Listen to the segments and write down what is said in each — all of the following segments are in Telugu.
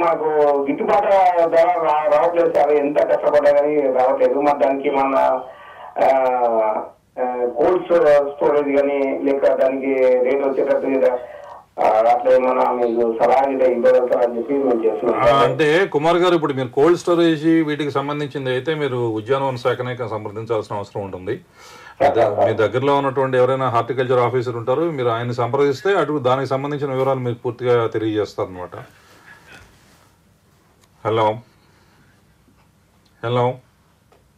మాకు గిట్టుబాటు ధర రావట్లేదు సార్. ఎంత కష్టపడ్డా కానీ రావట్లేదు. మరి దానికి మన కోల్డ్ స్టోరేజ్ కానీ లేక దానికి రేట్ వచ్చేటట్టు అట్లా ఏమన్నా మీకు సలహా ఇవ్వగలుగుతారని చెప్పి మేము చేస్తున్నాం. అంటే కుమార్ గారు, ఇప్పుడు మీరు కోల్డ్ స్టోరేజ్ వీటికి సంబంధించింది అయితే మీరు ఉద్యానవన శాఖనే సంప్రదించాల్సిన అవసరం ఉంటుంది. మీ దగ్గరలో ఉన్నటువంటి ఎవరైనా హార్టికల్చర్ ఆఫీసర్ ఉంటారు, మీరు ఆయన సంప్రదిస్తే అటు దానికి సంబంధించిన వివరాలు మీకు పూర్తిగా తెలియజేస్తారు అనమాట. హలో హలో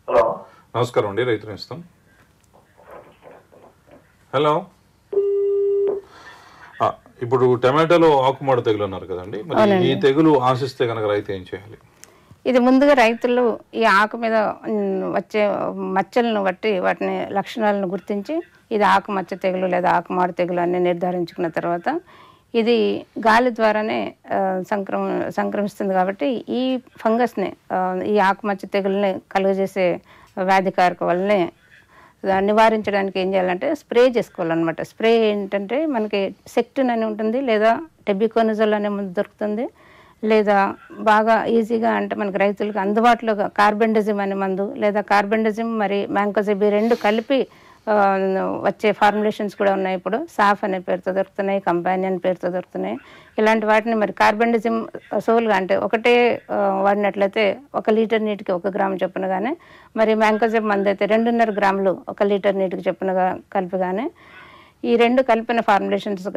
హలో, నమస్కారం అండి, రైతు నేస్తం. హలో, ఇప్పుడు టమాటాలో ఆకుమాడ తెగులు అన్నారు కదండి, మరి ఈ తెగులు ఆశిస్తే కనుక రైతు ఏం చేయాలి? ఇది ముందుగా రైతులు ఈ ఆకు మీద వచ్చే మచ్చలను బట్టి వాటిని లక్షణాలను గుర్తించి ఇది ఆకు మచ్చ తెగులు లేదా ఆకుమాడ తెగులు అని నిర్ధారించుకున్న తర్వాత ఇది గాలి ద్వారానే సంక్రమిస్తుంది కాబట్టి ఈ ఫంగస్ని ఈ ఆకుమచ్చ తెగుల్ని కలుగజేసే వ్యాధికారక వల్లనే నివారించడానికి ఏం చేయాలంటే స్ప్రే చేసుకోవాలన్నమాట. స్ప్రే ఏంటంటే మనకి సెక్టిన్ అని ఉంటుంది, లేదా టెబికోనజోల్ అనే మందు దొరుకుతుంది, లేదా బాగా ఈజీగా అంటే మనకి రైతులకు అందుబాటులో కార్బెండజిమ్ అనే మందు, లేదా కార్బెండజిమ్ మరి మ్యాంకోజెబ్ రెండు కలిపి వచ్చే ఫార్ములేషన్స్ కూడా ఉన్నాయి. ఇప్పుడు సాఫ్ అనే పేరుతో దొరుకుతున్నాయి, కంపానియన్ పేరుతో దొరుకుతున్నాయి. ఇలాంటి వాటిని మరి కార్బెండజిమ్ సోల్గా అంటే ఒకటే వాడినట్లయితే 1 లీటర్ నీటికి 1 గ్రాము చొప్పున కానీ, మరి మ్యాంకోజెబ్ మందు అయితే 2.5 గ్రాములు 1 లీటర్ నీటికి చొప్పునగా కలిపి కానీ, ఈ రెండు కలిపిన ఫార్ములేషన్స్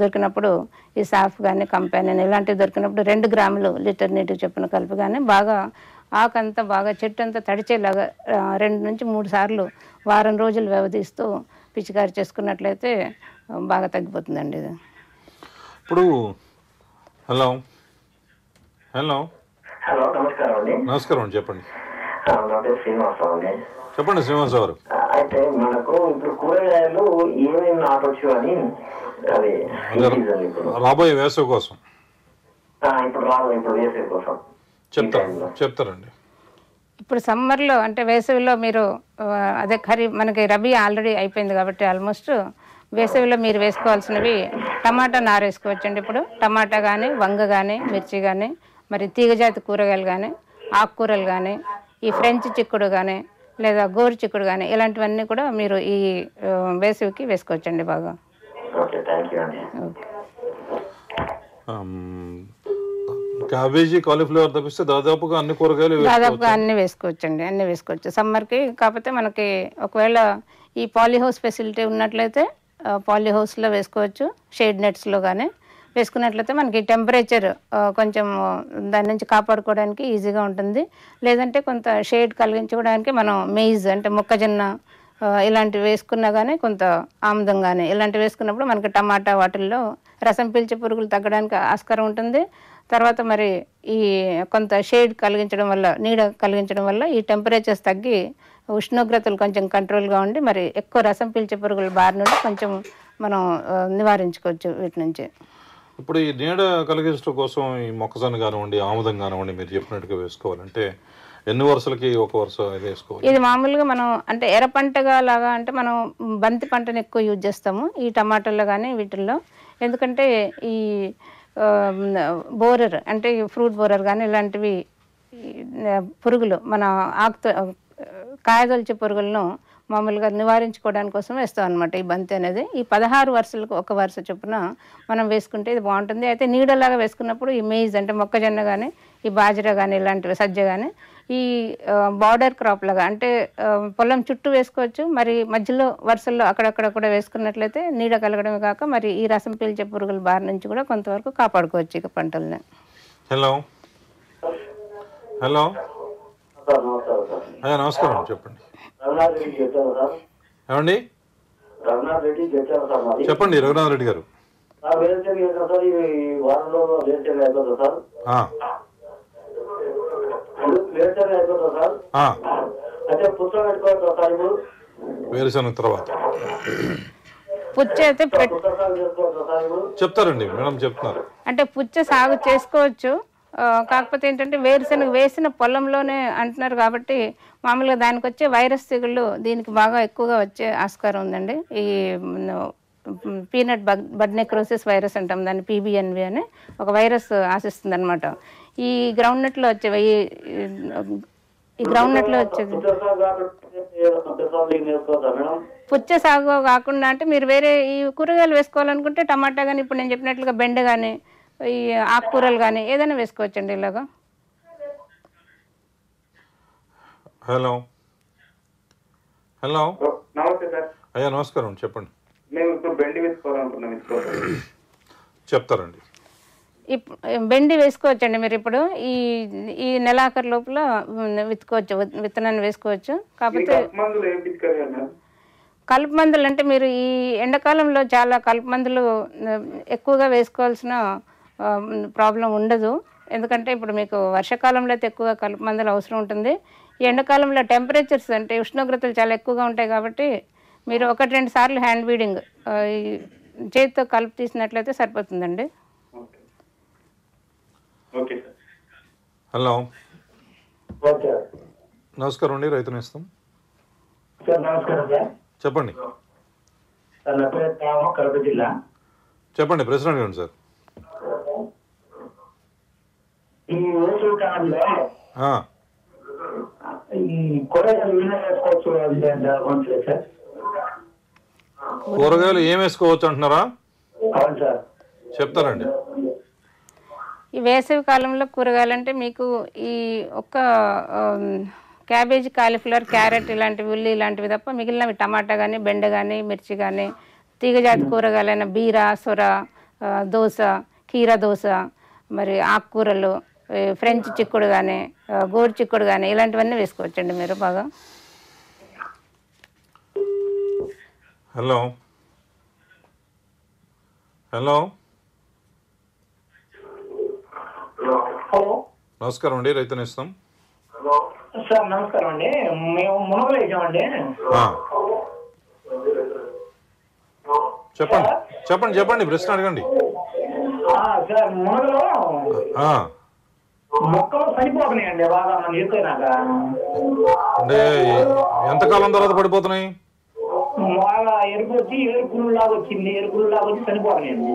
దొరికినప్పుడు ఈ సాఫ్ కానీ కంపానియన్ ఇలాంటివి దొరికినప్పుడు 2 గ్రాములు లీటర్ నీటికి చొప్పున కలిపి కానీ బాగా ఆకంతా బాగా చెట్టు అంతా తడిచేలాగా 2 నుంచి 3 సార్లు వారం రోజులు వ్యవధిస్తూ పిచికారి చేసుకున్నట్లయితే బాగా తగ్గిపోతుందండి ఇది. ఇప్పుడు హలో హలో హలో, నమస్కారం అండి. నమస్కారం అండి, చెప్పండి. నా పేరు శ్రీనివాసరావు అండి. చెప్పండి శ్రీనివాస గారు. అయితే మనకు ఇప్పుడు కూరగాయలు ఏమేమి నాటొచ్చు అని అది రాబోయే వేసవి కోసం ఇప్పుడు వేసవి కోసం చెప్తారండి. ఇప్పుడు సమ్మర్లో అంటే వేసవిలో మీరు అదే మనకి రబీ ఆల్రెడీ అయిపోయింది కాబట్టి ఆల్మోస్ట్ వేసవిలో మీరు వేసుకోవాల్సినవి టమాటా నారు వేసుకోవచ్చండి. ఇప్పుడు టమాటా కానీ, వంగ కానీ, మిర్చి కానీ, మరి తీగజాతి కూరగాయలు కానీ, ఆకుకూరలు కానీ, ఈ ఫ్రెంచ్ చిక్కుడు కానీ, లేదా గోరు చిక్కుడు కానీ ఇలాంటివన్నీ కూడా మీరు ఈ వేసవికి వేసుకోవచ్చండి బాగా. క్యాబేజీ, కాలీఫ్లవర్ తప్పిస్తే దాదాపుగా అన్ని కూరగాయలు అన్ని వేసుకోవచ్చండి, అన్ని వేసుకోవచ్చు సమ్మర్కి. కాకపోతే మనకి ఒకవేళ ఈ పాలీహౌస్ ఫెసిలిటీ ఉన్నట్లయితే పాలీహౌస్లో వేసుకోవచ్చు, షేడ్ నెట్స్లో కానీ వేసుకున్నట్లయితే మనకి టెంపరేచర్ కొంచెం దాని నుంచి కాపాడుకోవడానికి ఈజీగా ఉంటుంది. లేదంటే కొంత షేడ్ కలిగించుకోవడానికి మనం మెయిజ్ అంటే మొక్కజొన్న ఇలాంటివి వేసుకున్నా కానీ కొంత ఆముదం కానీ ఇలాంటివి వేసుకున్నప్పుడు మనకి టమాటా వాటిల్లో రసం పీల్చే పురుగులు తగ్గడానికి ఆస్కారం ఉంటుంది. తర్వాత మరి ఈ కొంత షేడ్ కలిగించడం వల్ల, నీడ కలిగించడం వల్ల ఈ టెంపరేచర్స్ తగ్గి ఉష్ణోగ్రతలు కొంచెం కంట్రోల్గా ఉండి మరి ఎక్కువ రసం పీల్చే పురుగుల బారి నుండి కొంచెం మనం నివారించుకోవచ్చు వీటి నుంచి. ఇప్పుడు ఈ నీడ కలిగించడం కోసం ఈ మొక్కజొన్న కానివ్వండి, ఆముదం కానివ్వండి, మీరు చెప్పినట్టుగా వేసుకోవాలంటే ఎన్ని వరుసలకి ఒక వరుస వేసుకోవాలి? ఇది మామూలుగా మనం అంటే ఎర్ర పంటగా లాగా అంటే మనం బంతి పంటను ఎక్కువ యూజ్ చేస్తాము ఈ టమాటాల్లో కానీ వీటిల్లో. ఎందుకంటే ఈ బోరర్ అంటే ఫ్రూట్ బోరర్ కానీ ఇలాంటివి పురుగులు మన కాయదొలిచే పురుగులను మామూలుగా నివారించుకోవడానికి కోసం వేస్తాం అనమాట ఈ బంతి అనేది. ఈ 16 వరుసలకు 1 వరుస చొప్పున మనం వేసుకుంటే ఇది బాగుంటుంది. అయితే నీడలాగా వేసుకున్నప్పుడు ఈ మెయిజ్ అంటే మొక్కజొన్న కానీ, ఈ బాజరా కానీ ఇలాంటివి సజ్జ కానీ ఈ బార్డర్ క్రాప్ లాగా అంటే పొలం చుట్టూ వేసుకోవచ్చు. మరి మధ్యలో వరుసల్లో అక్కడక్కడ కూడా వేసుకున్నట్లయితే నీడ కలగడమే కాక మరి ఈ రసం పీల్చే పురుగుల బారి నుంచి కూడా కొంతవరకు కాపాడుకోవచ్చు ఇక పంటల్ని. హలో హలో నమస్కారం, చెప్పండి. ఏమండి చెప్పండి రఘునాథ్ రెడ్డి గారు. వేరుశనగ తర్వాత పుచ్చ అయితే చెప్తారండి మేడం, చెప్తున్నారు. అంటే పుచ్చ సాగు చేసుకోవచ్చు. కాకపోతే ఏంటంటే వేరుశనగ వేసిన పొలంలోనే అంటున్నారు కాబట్టి మామూలుగా దానికి వచ్చే వైరస్ తెగుళ్ళు దీనికి బాగా ఎక్కువగా వచ్చే ఆస్కారం ఉందండి. ఈ పీనట్ బడ్ నెక్రోసిస్ వైరస్ అంటాం దాన్ని, పీబీఎన్వి అని ఒక వైరస్ ఆశిస్తుంది అనమాట. ఈ గ్రౌండ్నట్లో వచ్చేది పుచ్చ సాగు కాకుండా అంటే మీరు వేరే ఈ కూరగాయలు వేసుకోవాలనుకుంటే టమాటా కానీ, ఇప్పుడు నేను చెప్పినట్లుగా బెండ కానీ, ఈ ఆకుకూరలు కానీ ఏదైనా వేసుకోవచ్చండి ఇలాగా. హలో హలో నమస్తే సార్. అయ్యా నమస్కారం, చెప్పండి. మేము ఇప్పుడు బెండి వేసుకోవాలనుకున్నాం. చెప్తారండి. బెండి వేసుకోవచ్చండి మీరు ఇప్పుడు ఈ నెలాఖరు లోపల విత్తుకోవచ్చు, విత్తనాన్ని వేసుకోవచ్చు. కాకపోతే కలుపు మందులు అంటే మీరు ఈ ఎండాకాలంలో చాలా కలుపు మందులు ఎక్కువగా వేసుకోవాల్సిన ప్రాబ్లం ఉండదు. ఎందుకంటే ఇప్పుడు మీకు వర్షాకాలంలో అయితే ఎక్కువగా కలుపు మందులు అవసరం ఉంటుంది. ఈ ఎండాకాలంలో టెంపరేచర్స్ అంటే ఉష్ణోగ్రతలు చాలా ఎక్కువగా ఉంటాయి కాబట్టి మీరు 1-2 సార్లు హ్యాండ్ వీడింగ్ చేతితో కలుపు తీసినట్లయితే సరిపోతుందండి. హలో నమస్కారం అండి, రైతు నేస్తం. నమస్కారం సార్. చెప్పండి. కడప జిల్లా. చెప్పండి, ప్రశ్న అడగండి సార్. ఈ వేసవి కాలంలో కూరగాయలు ఏం వేసుకోవచ్చు అంటున్నారా? అవును సార్. చెప్తారండి. ఈ వేసవి కాలంలో కూరగాయలు అంటే మీకు ఈ ఒక్క క్యాబేజీ, కాలీఫ్లవర్, క్యారెట్ ఇలాంటివి, ఉల్లి ఇలాంటివి తప్ప మిగిలినవి టమాటా కానీ, బెండ కానీ, మిర్చి కానీ, తీగజాతి కూరగాయలైన బీర, సొర, దోస, కీర దోస, మరి ఆకుకూరలు, ఫ్రెంచ్ చిక్కుడు కానీ, గోరు చిక్కుడు కానీ ఇలాంటివన్నీ వేసుకోవచ్చండి మీరు బాగా. హలో హలో నమస్కారం అండి, రైతు నేస్తం. సార్ నమస్కారం అండి. మేము మునగలు వేసామండి. చెప్పండి చెప్పండి చెప్పండి, ప్రశ్న అడగండి. సార్ మునగలు మొక్కలు చనిపోతున్నాయండి బాగా మనం ఎత్తైనాక. అంటే ఎంతకాలం తర్వాత పడిపోతున్నాయి? బాగా ఎరుపు వచ్చి ఎరుపులు లాగా వచ్చింది, చనిపోతున్నాయండి.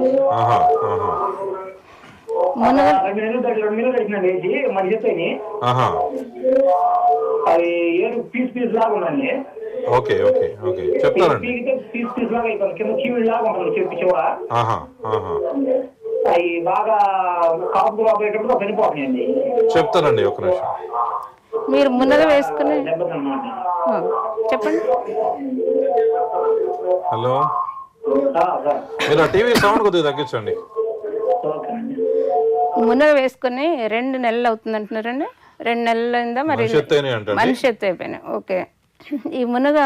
2 నెలలు కట్టినండి వేసి మన ఎత్తైని. అది ఏడు పీస్ లాగా ఉందండి. ఓకే ఓకే ఓకే, చెప్తానండి. పీస్ లాగా అయిపోయింది, కింద చీవిడి లాగా ఉంటుంది చెప్పి చివర. అవి బాగా కాపు పోయేటప్పుడు చనిపోతున్నాయండి. చెప్తానండి, ఒక నిమిషం. మీరు మునగ వేసుకుని చెప్పండి. హలో, మీరు ఆ టీవీ సౌండ్ కొద్దిగా తగ్గించండి. మునగ వేసుకుని 2 నెలలు అవుతుంది అంటున్నారండి. 2 నెలలు అయిందా మరి? మనిషి ఎత్తు అయిపోయినాయి. ఓకే. ఈ మునగ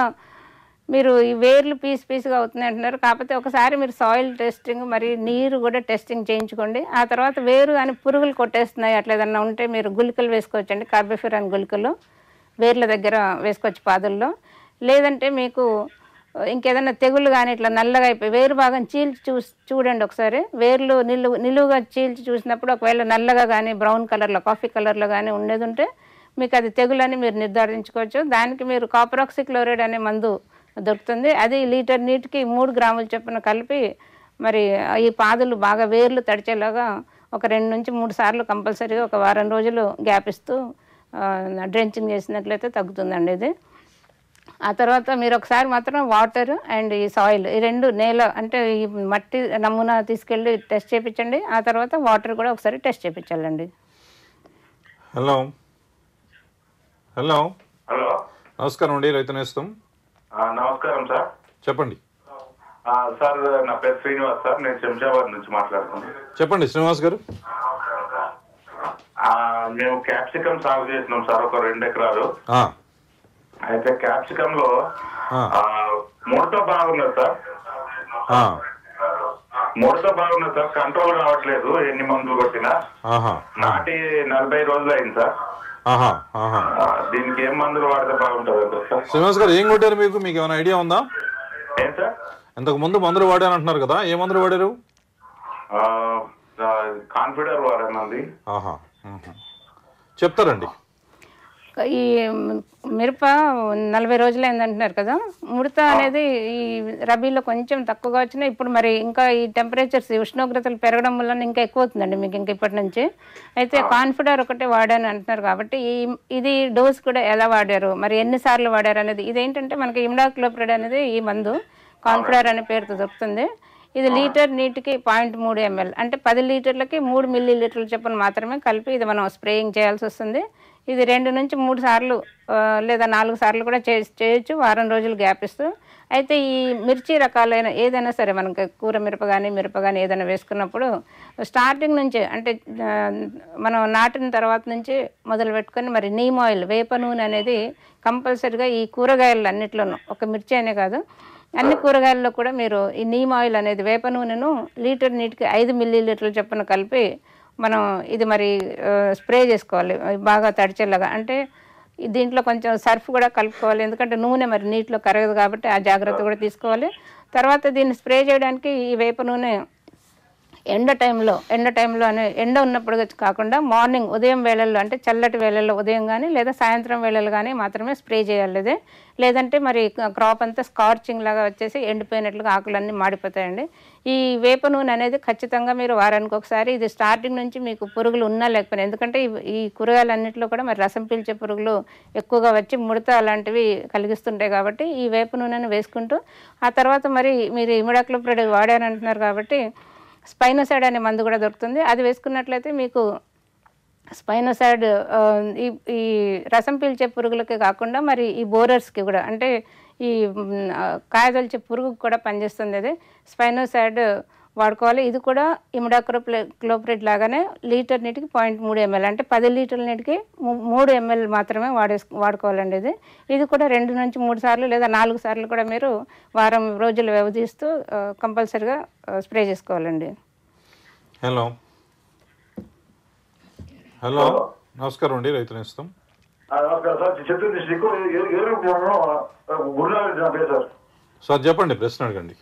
మీరు ఈ వేర్లు పీస్గా అవుతున్నాయి అంటున్నారు. కాకపోతే ఒకసారి మీరు సాయిల్ టెస్టింగ్ మరి నీరు కూడా టెస్టింగ్ చేయించుకోండి. ఆ తర్వాత వేరు కానీ పురుగులు కొట్టేస్తున్నాయి అట్లా ఏదన్నా ఉంటే మీరు గుళికలు వేసుకోవచ్చండి. కార్బోఫ్యూరాన్ గుళికలు వేర్ల దగ్గర వేసుకోవచ్చు పాదుల్లో. లేదంటే మీకు ఇంకేదైనా తెగులు కానీ ఇట్లా నల్లగా అయిపోయి వేరు భాగం చీల్చి చూడండి ఒకసారి. వేర్లు నిలువుగా చీల్చి చూసినప్పుడు ఒకవేళ నల్లగా కానీ బ్రౌన్ కలర్లో, కాఫీ కలర్లో కానీ ఉండేది ఉంటే మీకు అది తెగులని మీరు నిర్ధారించుకోవచ్చు. దానికి మీరు కాపరాక్సిక్లోరైడ్ అనే మందు దొరుకుతుంది. అది లీటర్ నీటికి 3 గ్రాముల చొప్పున కలిపి మరి ఈ పాదులు బాగా వేర్లు తడిచేలాగా ఒక 2 నుంచి 3 సార్లు కంపల్సరీగా ఒక వారం రోజులు గ్యాప్ ఇస్తూ డ్రెంచింగ్ చేసినట్లయితే తగ్గుతుందండి ఇది. ఆ తర్వాత మీరు ఒకసారి మాత్రం వాటర్ అండ్ ఈ సాయిల్ ఈ 2 నేల అంటే ఈ మట్టి నమూనా తీసుకెళ్ళి టెస్ట్ చేయించండి. ఆ తర్వాత వాటర్ కూడా ఒకసారి టెస్ట్ చేయించాలండి. హలో హలో హలో నమస్కారం అండి, రైతు నేస్తం. నమస్కారం సార్. చెప్పండి సార్. నా పేరు శ్రీనివాస్ సార్, నేను శంషాబాద్ నుంచి మాట్లాడుతున్నాను. చెప్పండి శ్రీనివాస్ గారు. మేము క్యాప్సికమ్ సాగు చేసినాం సార్, ఒక 2 ఎకరాలు. అయితే క్యాప్సికమ్ లో ముడత బాగున్నది సార్. కంట్రోల్ కావట్లేదు, ఎన్ని మందులు కొట్టినా. నాటి 40 రోజులు అయింది సార్. దీనికి ఏం మందులు వాడితే బాగుంటుంది సార్? శ్రీనివాస్ గారు, ఏం కొట్టారు మీకు ఏమైనా ఐడియా ఉందా? ఏం సార్? ఇంతకు ముందు మందులు వాడాను అంటున్నారు కదా, ఏ మందులు వాడారు? కాన్ఫిడర్ వాడానండి. చెప్తారండి. ఈ మిరప 40 రోజులు అయిందంటున్నారు కదా, ముడత అనేది ఈ రబీలో కొంచెం తక్కువగా వచ్చినా ఇప్పుడు మరి ఇంకా ఈ టెంపరేచర్స్ ఉష్ణోగ్రతలు పెరగడం వల్ల ఇంకా ఎక్కువ అవుతుందండి మీకు ఇంకా ఇప్పటి నుంచి. అయితే కాన్ఫిడర్ ఒకటే వాడాను అంటున్నారు కాబట్టి ఇది డోస్ కూడా ఎలా వాడారు, మరి ఎన్నిసార్లు వాడారు అనేది, ఇదేంటంటే మనకి ఇమిడాక్లోప్రిడ్ అనేది ఈ మందు కాన్ఫిడర్ అనే పేరుతో దొరుకుతుంది. ఇది లీటర్ నీటికి 0.3 ml అంటే 10 లీటర్లకి 3 మిల్లీలీటర్ల చొప్పున మాత్రమే కలిపి ఇది మనం స్ప్రేయింగ్ చేయాల్సి వస్తుంది. ఇది 2 నుంచి 3 సార్లు లేదా 4 సార్లు కూడా చేయొచ్చు, వారం రోజులు గ్యాప్ ఇస్తూ. అయితే ఈ మిర్చి రకాలైన ఏదైనా సరే మనకి కూర మిరప కానీ ఏదైనా వేసుకున్నప్పుడు స్టార్టింగ్ నుంచే అంటే మనం నాటిన తర్వాత నుంచి మొదలు పెట్టుకొని మరి నీమ్ ఆయిల్ వేప నూనె అనేది కంపల్సరిగా ఈ కూరగాయలు అన్నిట్లోనూ, ఒక మిర్చి అనే కాదు అన్ని కూరగాయల్లో కూడా మీరు ఈ నీమ్ ఆయిల్ అనేది వేప నూనెను లీటర్ నీటికి 5 మిల్లీలీటర్ల చొప్పున కలిపి మనం ఇది మరి స్ప్రే చేసుకోవాలి బాగా తడిచేలాగా. అంటే దీంట్లో కొంచెం సర్ఫ్ కూడా కలుపుకోవాలి, ఎందుకంటే నూనె మరి నీటిలో కరగదు కాబట్టి ఆ జాగ్రత్త కూడా తీసుకోవాలి. తర్వాత దీన్ని స్ప్రే చేయడానికి ఈ వేప నూనె ఎండ టైంలో ఎండ ఉన్నప్పుడు కాకుండా మార్నింగ్ ఉదయం వేళల్లో అంటే చల్లటి వేళల్లో ఉదయం కానీ లేదా సాయంత్రం వేళలు కానీ మాత్రమే స్ప్రే చేయాలి. లేదంటే మరి క్రాప్ అంతా స్కార్చింగ్ లాగా వచ్చేసి ఎండిపోయినట్లుగా ఆకులన్నీ మాడిపోతాయండి. ఈ వేప నూనె అనేది ఖచ్చితంగా మీరు వారానికి ఒకసారి, ఇది స్టార్టింగ్ నుంచి మీకు పురుగులు ఉన్నా లేకపోయినా, ఎందుకంటే ఈ కూరగాయలన్నింటిలో కూడా మరి రసం పీల్చే పురుగులు ఎక్కువగా వచ్చి ముడత అలాంటివి కలిగిస్తుంటాయి కాబట్టి ఈ వేప నూనెను వేసుకుంటూ ఆ తర్వాత మరి మీరు ఇమిడాక్లోప్రిడ్ వాడారంటున్నారు కాబట్టి స్పైనోసైడ్ అనే మందు కూడా దొరుకుతుంది. అది వేసుకున్నట్లయితే మీకు స్పైనోసైడ్ ఈ రసం పీల్చే పురుగులకే కాకుండా మరి ఈ బోరర్స్కి కూడా అంటే ఈ కాయదొలిచే పురుగుకు కూడా పనిచేస్తుంది. అది స్పైనోసైడ్ వాడుకోవాలి. ఇది కూడా ఇమిడాక్లోప్రిడ్ లాగానే లీటర్ నీటికి 0.3 ml అంటే 10 లీటర్ల నీటికి 3 ml మాత్రమే వాడుకోవాలండి. ఇది కూడా 2 నుంచి 3 సార్లు లేదా 4 సార్లు కూడా మీరు వారం రోజులు వ్యవధిస్తూ కంపల్సరిగా స్ప్రే చేసుకోవాలండి. హలో నమస్కారం అండి, రైతు నేస్తం. సార్ చెప్పండి, ప్రశ్న అడగండి.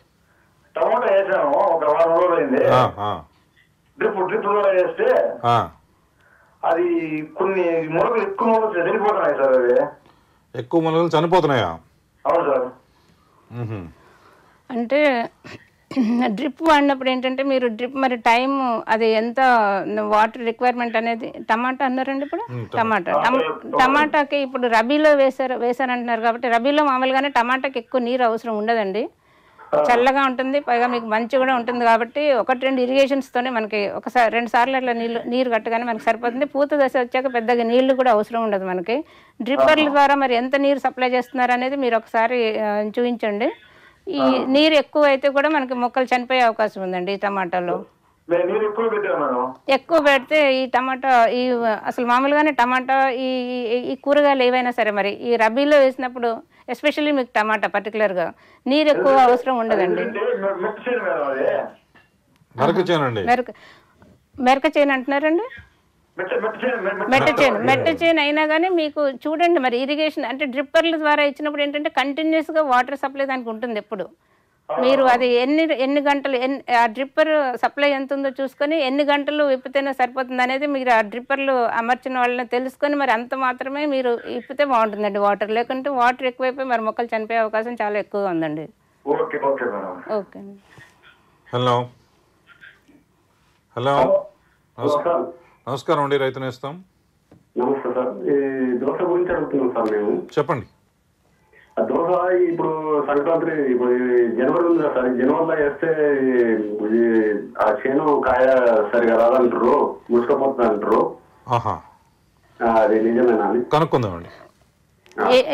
టమాటా వేసాను, ఒక వారం రోజులు అయింది. డ్రిప్ ద్వారా వేస్తే అది కొన్ని మొలకలు ఎక్కువ మొలకలు చనిపోతున్నాయి సార్. అవి ఎక్కువ మొలకలు చనిపోతున్నాయా? అవును సార్. అంటే డ్రిప్ వాడినప్పుడు ఏంటంటే మీరు డ్రిప్ మరి టైం అది ఎంత వాటర్ రిక్వైర్మెంట్ అనేది, టమాటా అన్నారండి ఇప్పుడు, టమాటాకి ఇప్పుడు రబీలో వేసారంటున్నారు కాబట్టి రబీలో మామూలుగానే టమాటాకి ఎక్కువ నీరు అవసరం ఉండదండి, చల్లగా ఉంటుంది, పైగా మీకు మంచి కూడా ఉంటుంది కాబట్టి 1-2 ఇరిగేషన్స్తోనే మనకి ఒకసారి 2 సార్లు అట్లా నీరు కట్టగానే మనకి సరిపోతుంది. పూత దశ వచ్చాక పెద్దగా నీళ్లు కూడా అవసరం ఉండదు మనకి. డ్రిప్పర్ల ద్వారా మరి ఎంత నీరు సప్లై చేస్తున్నారు అనేది మీరు ఒకసారి చూపించండి. ఈ నీరు ఎక్కువ అయితే కూడా మనకి మొక్కలు చనిపోయే అవకాశం ఉందండి ఈ టమాటాలో. ఎక్కువ పెడితే ఈ టమాటా అసలు మామూలుగానే టమాటా ఈ కూరగాయలు ఏవైనా సరే మరి ఈ రబీలో వేసినప్పుడు ఎస్పెషల్లీ మీకు టమాటా పర్టికులర్గా నీరు ఎక్కువ అవసరం ఉండదండి. మెరక చేను అంటున్నారండి, మెట్ట చేను అయినా కానీ మీకు చూడండి మరి ఇరిగేషన్ అంటే డ్రిప్పర్ల ద్వారా ఇచ్చినప్పుడు ఏంటంటే కంటిన్యూస్గా వాటర్ సప్లై దానికి ఉంటుంది ఎప్పుడు. మీరు అది ఎన్ని గంటలు ఆ డ్రిప్పర్ సప్లై ఎంత ఉందో చూసుకొని ఎన్ని గంటలు విప్పితేనే సరిపోతుంది అనేది మీరు ఆ డ్రిప్పర్లు అమర్చిన వాళ్ళని తెలుసుకొని మరి అంత మాత్రమే మీరు ఇప్పితే బాగుంటుందండి వాటర్. లేకుంటే వాటర్ ఎక్కువైపోయి మరి మొక్కలు చనిపోయే అవకాశం చాలా ఎక్కువగా ఉందండి. ఓకే. హలో నమస్కారం అండి, రైతు నేస్తం. నమస్తే సార్. ఈ దోశ గురించి అడుగుతున్నాం సార్ మేము. చెప్పండి. దోశ ఇప్పుడు సంక్రాంతి ఇప్పుడు జనవరి ఉంది కదా సార్, జనవరిలో వేస్తే ఆ చేను కాయ సరిగా రాదంటారు, ముసుకపోతుంది అంటారు, అది నిజమేనా? కనుక్కుందామండి.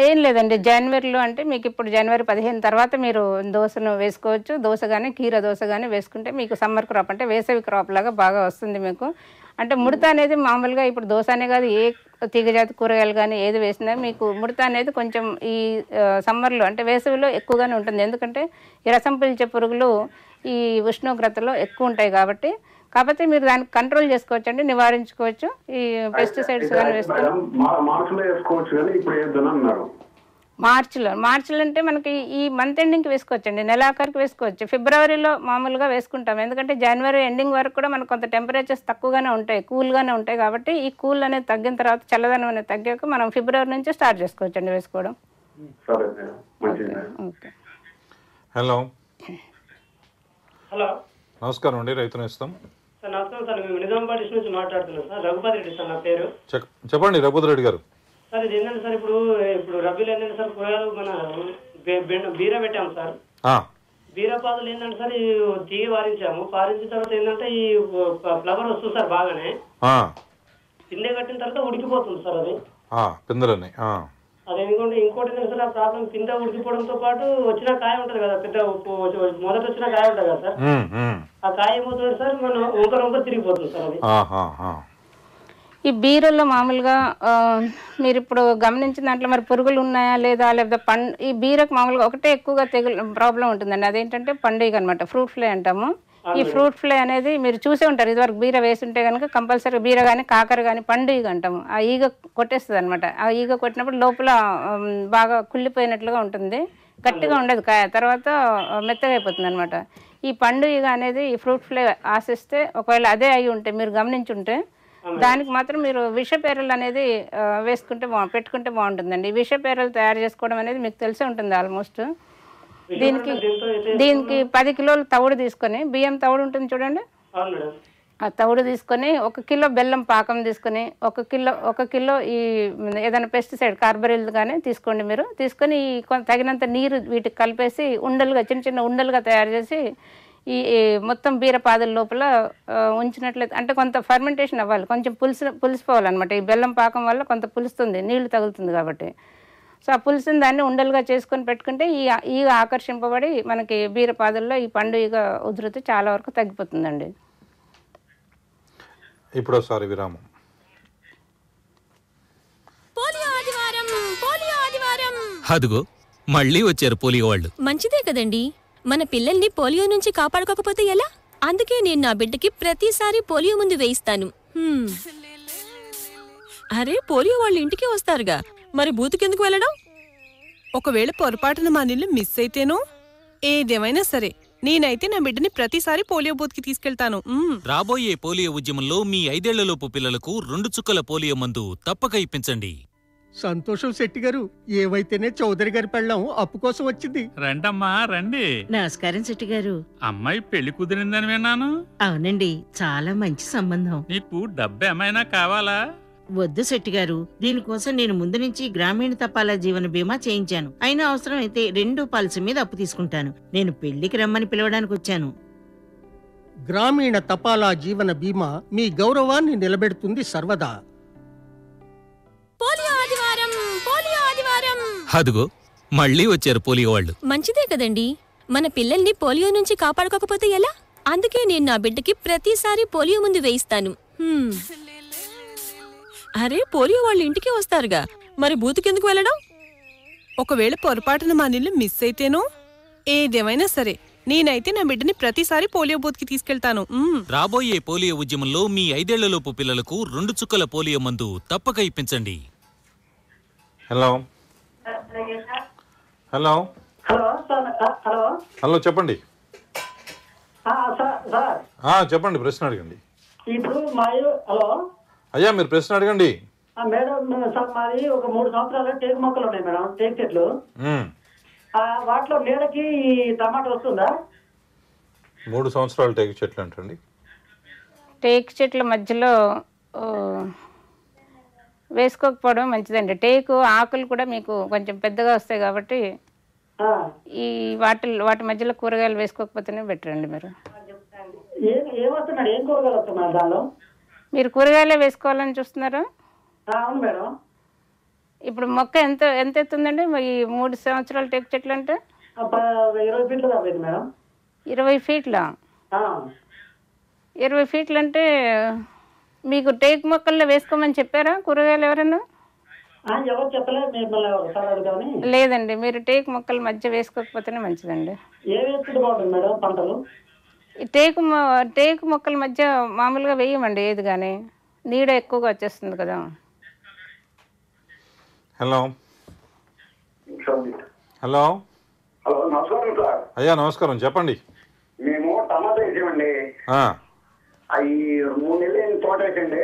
ఏం లేదండి, జనవరిలో అంటే మీకు ఇప్పుడు జనవరి 15 తర్వాత మీరు దోశను వేసుకోవచ్చు. దోశ కానీ కీర దోశ కానీ వేసుకుంటే మీకు సమ్మర్ క్రాప్ అంటే వేసవి క్రాప్ లాగా బాగా వస్తుంది మీకు. అంటే ముడత అనేది మామూలుగా ఇప్పుడు దోశ అనే కాదు ఏ తీగజాతి కూరగాయలు కానీ ఏది వేసినా మీకు ముడత అనేది కొంచెం ఈ సమ్మర్లో అంటే వేసవిలో ఎక్కువగానే ఉంటుంది, ఎందుకంటే ఈ రసం పీల్చే పురుగులు ఈ ఉష్ణోగ్రతలో ఎక్కువ ఉంటాయి కాబట్టి మీరు దాన్ని కంట్రోల్ చేసుకోవచ్చు అండి, నివారించుకోవచ్చు. ఈ పెస్టిసైడ్స్ కానీ వేసుకొని మార్చిలో అంటే మనకి ఈ మంత్ ఎండింగ్కి వేసుకోవచ్చండి, నెలాఖరికి వేసుకోవచ్చు. ఫిబ్రవరిలో మామూలుగా వేసుకుంటాం, ఎందుకంటే జనవరి ఎండింగ్ వరకు కూడా మనకు కొంత టెంపరేచర్స్ తక్కువగానే ఉంటాయి, కూల్గానే ఉంటాయి. కాబట్టి ఈ కూల్ అనేది తగ్గిన తర్వాత, చల్లదనం అనేది తగ్గాక మనం ఫిబ్రవరి నుంచి స్టార్ట్ చేసుకోవచ్చండి వేసుకోవడం. ఓకే. హలో హలో, నమస్కారం అండి, రైతు నేస్తం. సార్ నమస్కారం సార్, మేము నిజామాబాద్ డిస్ట్రిక్ట్ నుంచి మాట్లాడుతున్నాం సార్. రఘుపతి రెడ్డి సార్ నా పేరు. చెప్పండి రఘుపతి రెడ్డి గారు. సార్ ఇది ఏంటంటే సార్, ఇప్పుడు రబీలో ఏంటంటే సార్ కూరగాయలు మన బీర పెట్టాము సార్. బీరపాదులు ఏంటంటే సార్ ఈ తీగ వారించాము, వారించిన తర్వాత ఏంటంటే ఈ ఫ్లవర్ వస్తుంది సార్ బాగానే. పిందె కట్టిన తర్వాత ఉడికిపోతుంది సార్ అది పిందెలని. అదే ఇంకోటి ఏంటంటే సార్, ఆ ప్రాబ్లం పిందె ఉడికిపోవడంతో పాటు వచ్చిన కాయ ఉంటుంది కదా, పెద్ద మొదట వచ్చిన కాయ ఉంటుంది కదా సార్, ఆ కాయ ఏమవుతుంది సార్ మన వంకర తిరిగిపోతుంది సార్ అది. ఈ బీరలో మామూలుగా మీరు ఇప్పుడు గమనించిన దాంట్లో మరి పురుగులు ఉన్నాయా లేదా, లేకపోతే ఈ బీరకు మామూలుగా ఒకటే ఎక్కువగా ప్రాబ్లం ఉంటుందండి, అదేంటంటే పండుగ అనమాట, ఫ్రూట్ ఫ్లై అంటాము. ఈ ఫ్రూట్ ఫ్లై అనేది మీరు చూసే ఉంటారు, ఇదివరకు బీర వేస్తుంటే కనుక కంపల్సరీ బీర కానీ కాకర కానీ పండుగ అంటాము, ఆ ఈగ కొట్టేస్తుంది అనమాట. ఆ ఈగ కొట్టినప్పుడు లోపల బాగా కుళ్ళిపోయినట్లుగా ఉంటుంది, గట్టిగా ఉండదు కాయ, తర్వాత మెత్తగా అయిపోతుంది అనమాట. ఈ పండుగ అనేది ఈ ఫ్రూట్ ఫ్లై ఆశిస్తే, ఒకవేళ అదే అయి ఉంటే మీరు గమనించుంటే, దానికి మాత్రం మీరు విషపేరలు అనేది వేసుకుంటే పెట్టుకుంటే బాగుంటుందండి. ఈ విషపేరలు తయారు చేసుకోవడం అనేది మీకు తెలిసే ఉంటుంది ఆల్మోస్ట్. దీనికి 10 కిలోలు తవుడు తీసుకొని, బియ్యం తవుడు ఉంటుంది చూడండి, ఆ తవుడు తీసుకొని 1 కిలో బెల్లం పాకం తీసుకొని 1 కిలో ఈ ఏదైనా పెస్టిసైడ్ కార్బరిల్ కానీ తీసుకోండి. మీరు తీసుకొని తగినంత నీరు వీటికి కలిపేసి ఉండలుగా, చిన్న చిన్న ఉండలుగా తయారు చేసి ఈ మొత్తం బీరపాదుల లోపల ఉంచినట్లయితే, అంటే కొంత ఫర్మెంటేషన్ అవ్వాలి, కొంచెం పులిసిపోవాలన్నమాట. ఈ బెల్లం పాకం వల్ల కొంత పులుస్తుంది, నీళ్లు తగులుతుంది కాబట్టి. సో ఆ పులిసిన దాన్ని ఉండలుగా చేసుకొని పెట్టుకుంటే ఈ ఆకర్షింపబడి మనకి బీరపాదుల్లో ఈ పండుగ ఉధృతి చాలా వరకు తగ్గిపోతుందండి. ఇప్పుడు ఒకసారి విరామం. అదుగో మళ్ళీ వచ్చారు పోలియో వాళ్ళు. మంచిదే కదండి, మన పిల్లల్ని పోలియో నుంచి కాపాడుకోకపోతే ఎలా? అందుకే నేను నా బిడ్డకి ప్రతిసారి పోలియో ముందు వేయిస్తాను. అరే, పోలియో వాళ్ళు ఇంటికి వస్తారుగా, మరి బూతుకెందుకు వెళ్ళడం? ఒకవేళ పొరపాటున మా నీళ్ళు మిస్ అయితేనో, ఏదేమైనా సరే నేనైతే నా బిడ్డని ప్రతిసారి పోలియో బూత్ కి తీసుకెళ్తాను. రాబోయే పోలియో ఉద్యమంలో మీ 5 ఏళ్లలోపు పిల్లలకు 2 చుక్కల పోలియో మందు తప్పక ఇప్పించండి. సంతోషం శెట్టి గారు, ఏవైతేనే చౌదరి గారి పెళ్ళాం అప్పు కోసం వచ్చింది. రండమ్మా రండి. నమస్కారం శెట్టి గారు. అమ్మాయి పెళ్లి కుదిరిందని విన్నాను. అవునండి, చాలా మంచి సంబంధం. నీకు డబ్బు ఏమైనా కావాలా? వద్దు శెట్టి గారు, దీనికోసం నేను ముందు నుంచి గ్రామీణ తపాలా జీవన బీమా చేయించాను. అయినా అవసరం అయితే 2 పాలసీ మీద అప్పు తీసుకుంటాను. నేను పెళ్లికి రమ్మని పిలవడానికి వచ్చాను. గ్రామీణ తపాలా జీవన బీమా మీ గౌరవాన్ని నిలబెడుతుంది సర్వదా. అదుగో మళ్ళీ వచ్చారు పోలియో వాళ్ళు. మంచిదే కదండి, మన పిల్లల్ని పోలియో నుంచి కాపాడుకోకపోతే ఎలా? అందుకే నేను నా బిడ్డకి ప్రతిసారి పోలియో ముందు వేయిస్తాను. అరే, పోలియో వాళ్ళు ఇంటికి వస్తారుగా, మరి బూతుకెందుకు వెళ్ళడం? ఒకవేళ పొరపాటున మా నీళ్ళు మిస్ అయితేనో, ఏదేమైనా సరే నేనైతే నా బిడ్డని ప్రతిసారి పోలియో బూత్ కి తీసుకెళ్తాను. రాబోయే పోలియో ఉద్యమంలో మీ 5 ఏళ్లలోపు పిల్లలకు 2 చుక్కల పోలియో మందు తప్పక ఇప్పించండి. Hello hello hello hello hello చెప్పండి. సార్ చెప్పండి, ప్రశ్న అడగండి. ఇప్పుడు హలో అయ్యా, మీరు ప్రశ్న అడగండి. మేడం సార్, మాది ఒక 3 సంవత్సరాల టేకు మొక్కలు ఉన్నాయి మేడం, టేకు చెట్లు. వాటిలో నీడకి టమాటా వస్తుందా? 3 సంవత్సరాలు టేకు చెట్లు అంటండి. టేకు చెట్ల మధ్యలో వేసుకోకపోవడం మంచిదండి. టేకు ఆకులు కూడా మీకు కొంచెం పెద్దగా వస్తాయి కాబట్టి ఈ వాటి మధ్యలో కూరగాయలు వేసుకోకపోతేనే బెటర్ అండి. మీరు మీరు కూరగాయలే వేసుకోవాలని చూస్తున్నారా? అవును మేడం. ఇప్పుడు మొక్క ఎంత ఎత్తుందండి ఈ 3 సంవత్సరాల టేకు చెట్లు అంటే? 20 ఫీట్లు మేడం. 20 ఫీట్లా? 20 ఫీట్లు అంటే మీకు టేకు మొక్కల్లో వేసుకోమని చెప్పారా కూరగాయలు ఎవరైనా? ఎవరు చెప్పలేదు. లేదండి, మీరు టేకు మొక్కల మధ్య వేసుకోకపోతేనే మంచిదండి. మేడం పంటలు టేకు మొక్కల మధ్య మామూలుగా వేయమండి ఏది కానీ, నీడ ఎక్కువగా వచ్చేస్తుంది కదా. హలో హలో హలో, నమస్కారం సార్. అయ్యా నమస్కారం, చెప్పండి. మేము టమాటా వేసామండి. అవి 3 నెలలు తోట వేసండి.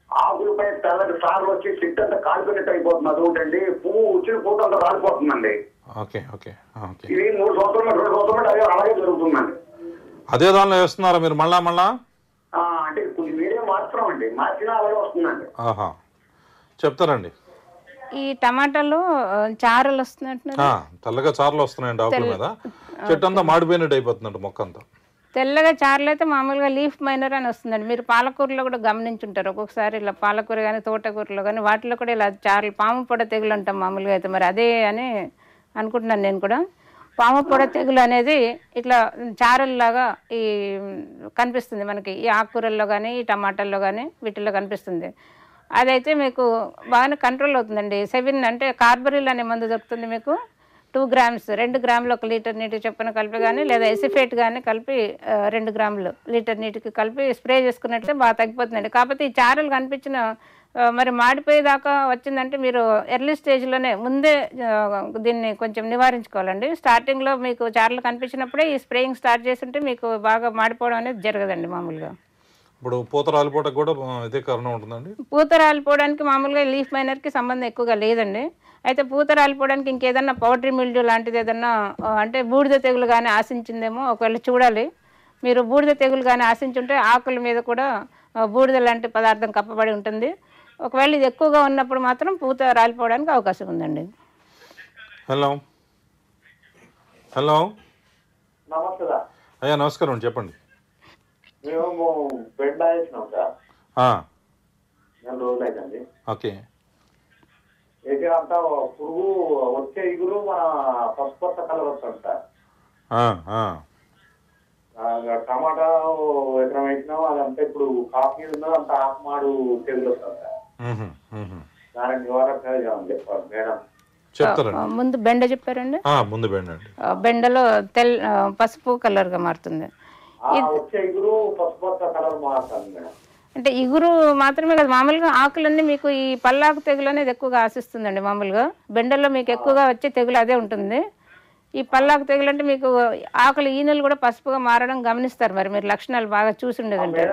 ఆకులపై తెల్లటి సార్లు వచ్చి చెట్టు అంతా కాలిపోయినట్టు అయిపోతుంది. అదొకటండి, పువ్వు వచ్చిన పూట అంతా రాలిపోతుందండి. ఇది 3 సంవత్సరాలు 2 సంవత్సరాలు అదే అలాగే జరుగుతుందండి. అదే దానిలో వేస్తున్నారా మీరు మళ్ళా? అంటే కొంచెం మీడియం మార్చుతామండి, మార్చినా అలాగే వస్తుందండి. చెప్తారండి. ఈ టమాటాలు చారలు వస్తున్నట్టు తెల్లగా చారలు వస్తున్నాయండి ఆకుల మీద, చెట్టు అంతా మాడిపోయినట్టు అయిపోతుందండి మొక్క అంతా. తెల్లగా చారలు అయితే మామూలుగా లీఫ్ మైనర్ అని వస్తుందండి. మీరు పాలకూరలో కూడా గమనించుంటారు ఒక్కొక్కసారి, ఇలా పాలకూర కానీ తోటకూరలో కానీ వాటిలో కూడా ఇలా చారలు, పాము పొడ తెగులు అంటాం మామూలుగా అయితే. మరి అదే అని అనుకుంటున్నాను నేను కూడా. పాము పొడ తెగులు అనేది ఇట్లా చారల్లాగా ఈ కనిపిస్తుంది మనకి, ఈ ఆకుకూరల్లో కానీ ఈ టమాటాల్లో కానీ వీటిల్లో కనిపిస్తుంది. అదైతే మీకు బాగానే కంట్రోల్ అవుతుందండి. 7 అంటే కార్బరిల్ అనే మందు దొరుకుతుంది మీకు. 2 గ్రామ్స్, 2 గ్రాములు 1 లీటర్ నీటికి చొప్పున కలిపి కానీ, లేదా ఎసిఫేట్ కానీ కలిపి 2 గ్రాములు లీటర్ నీటికి కలిపి స్ప్రే చేసుకున్నట్లయితే బాగా తగ్గిపోతుందండి. కాకపోతే ఈ చారలు కనిపించిన మరి మాడిపోయేదాకా వచ్చిందంటే మీరు ఎర్లీ స్టేజ్లోనే ముందే దీన్ని కొంచెం నివారించుకోవాలండి. స్టార్టింగ్లో మీకు చారలు కనిపించినప్పుడే ఈ స్ప్రేయింగ్ స్టార్ట్ చేస్తుంటే మీకు బాగా మాడిపోవడం అనేది జరగదండి మామూలుగా. ఇప్పుడు పూత రాలిపోవడానికి కూడా ఇదే కారణం ఉంటుందండి? పూత రాలిపోవడానికి మామూలుగా లీఫ్ మైనర్కి సంబంధం ఎక్కువగా లేదండి. అయితే పూత రాలిపోవడానికి ఇంకేదన్నా పౌడరీ మిల్డ్యూ లాంటిది ఏదన్నా అంటే బూడిద తెగులు కానీ ఆశించిందేమో ఒకవేళ చూడాలి. మీరు బూడిద తెగులు కానీ ఆశించుంటే ఆకుల మీద కూడా బూడిద లాంటి పదార్థం కప్పబడి ఉంటుంది. ఒకవేళ ఇది ఎక్కువగా ఉన్నప్పుడు మాత్రం పూత రాలిపోవడానికి అవకాశం ఉందండి. హలో హలో నమస్తే సార్. అయ్యా నమస్కారం, చెప్పండి. మేము బెండ వేసినాం సార్, 4 రోజులు అవుతుంది. ఓకే. అయితే అంతా పురుగు వచ్చే ఇగురు మన పసుపు కలర్ వస్తుంది సార్. టమాటా ఎకరం వేసినాం, అదంతా ఇప్పుడు కాఫీ ఉన్నది అంత ఆకుమాడు తెగులు వస్తుంది సార్. దానికి నివారణ చెప్పారు మేడం. ముందు బెండ చెప్పారండి. ముందు బెండ, బెండలో పసుపు కలర్గా మారుతుంది. అంటే ఇగురు మాత్రమే కదా, మామూలుగా ఆకులన్నీ మీకు ఈ పల్లాకు తెగులు అనేది ఎక్కువగా ఆశిస్తుందండి. మామూలుగా బెండల్లో మీకు ఎక్కువగా వచ్చే తెగులు అదే ఉంటుంది. ఈ పల్లాకు తెగులు అంటే మీకు ఆకులు ఈనెలు కూడా పసుపుగా మారడం గమనిస్తారు. మరి మీరు లక్షణాలు బాగా చూసి ఉండేదంటే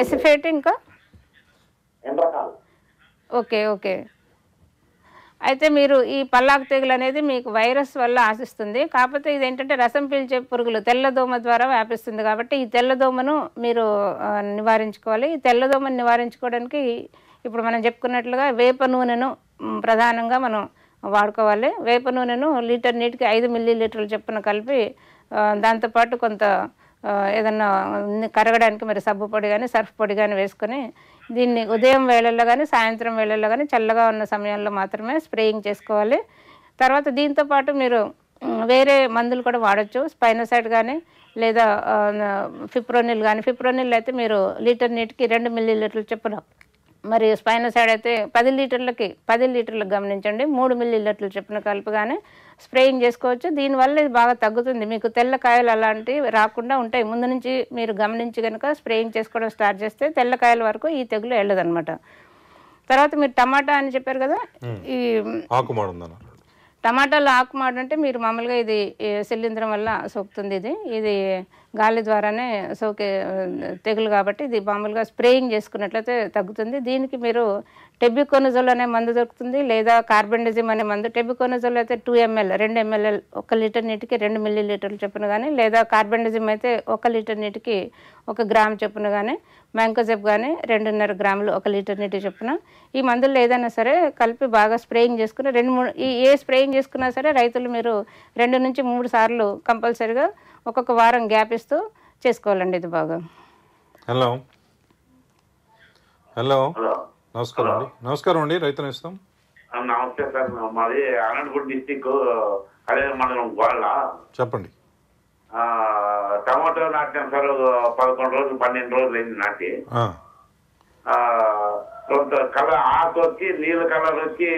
ఎసిఫేట్ ఇంకా ఓకే ఓకే. అయితే మీరు ఈ పల్లాకు తెగులు అనేది మీకు వైరస్ వల్ల ఆశిస్తుంది. కాకపోతే ఇది ఏంటంటే రసం పీల్చే పురుగులు తెల్లదోమ ద్వారా వ్యాపిస్తుంది. కాబట్టి ఈ తెల్లదోమను మీరు నివారించుకోవాలి. ఈ తెల్లదోమను నివారించుకోవడానికి ఇప్పుడు మనం చెప్పుకున్నట్లుగా వేప నూనెను ప్రధానంగా మనం వాడుకోవాలి. వేప నూనెను లీటర్ నీటికి 5 మిల్లీలీటర్లు చొప్పున కలిపి దాంతోపాటు కొంత ఏదన్నా కరగడానికి మరి సబ్బు పొడి కానీ సర్ఫ్ పొడి కానీ వేసుకొని దీన్ని ఉదయం వేళల్లో కానీ సాయంత్రం వేళల్లో కానీ చల్లగా ఉన్న సమయంలో మాత్రమే స్ప్రేయింగ్ చేసుకోవాలి. తర్వాత దీంతోపాటు మీరు వేరే మందులు కూడా వాడచ్చు. స్పైనోసైడ్ కానీ లేదా ఫిప్రోనిల్ కానీ. ఫిప్రోనిల్ అయితే మీరు లీటర్ నీటికి 2 మిల్లీలీటర్లు చొప్పున, మరి స్పైనోసైడ్ అయితే 10 లీటర్లకు గమనించండి 3 మిల్లీలీటర్లు చొప్పున కలిపి కానీ స్ప్రేయింగ్ చేసుకోవచ్చు. దీనివల్ల ఇది బాగా తగ్గుతుంది. మీకు తెల్లకాయలు అలాంటివి రాకుండా ఉంటాయి. ముందు నుంచి మీరు గమనించి కనుక స్ప్రేయింగ్ చేసుకోవడం స్టార్ట్ చేస్తే తెల్లకాయల వరకు ఈ తెగులు వెళ్ళదన్నమాట. తర్వాత మీరు టమాటా అని చెప్పారు కదా, ఈ టమాటాలో ఆకుమాడు అంటే మీరు మామూలుగా ఇది శిలీంధ్రం వల్ల సోకుతుంది. ఇది గాలి ద్వారానే సోకే తెగులు కాబట్టి ఇది మామూలుగా స్ప్రేయింగ్ చేసుకున్నట్లయితే తగ్గుతుంది. దీనికి మీరు టెబికోనజోల్ అనే మందు దొరుకుతుంది, లేదా కార్బెండజిమ్ అనే మందు. టెబికోనజోల్ అయితే 2 ml 2 ml 1 లీటర్ నీటికి 2 మిల్లీలీటర్లు చొప్పున కానీ, లేదా కార్బెండజిమ్ అయితే 1 లీటర్ నీటికి 1 గ్రామ్ చొప్పున కానీ, మ్యాంకోజెబ్ కానీ 2.5 గ్రాములు 1 లీటర్ నీటి చొప్పున ఈ మందులు ఏదైనా సరే కలిపి బాగా స్ప్రేయింగ్ చేసుకుని 2-3 ఏ స్ప్రేయింగ్ చేసుకున్నా సరే రైతులు మీరు 2 నుంచి 3 సార్లు కంపల్సరిగా ఒక్కొక్క వారం గ్యాప్ ఇస్తూ చేసుకోవాలండి. ఇది బాగా. హలో హలో నమస్కారం అండి, రైతు నేస్తం. నమస్తే సార్, మాది అనంతపురం డిస్టిక్ కళ్యాణ మండలం గోళ్ళ. చెప్పండి. టమాటో నాటాం సార్, 11 రోజులు 12 రోజులు అయింది నాటి. కొంత కలర్ ఆకు వచ్చి నీళ్ళ కలర్ వచ్చి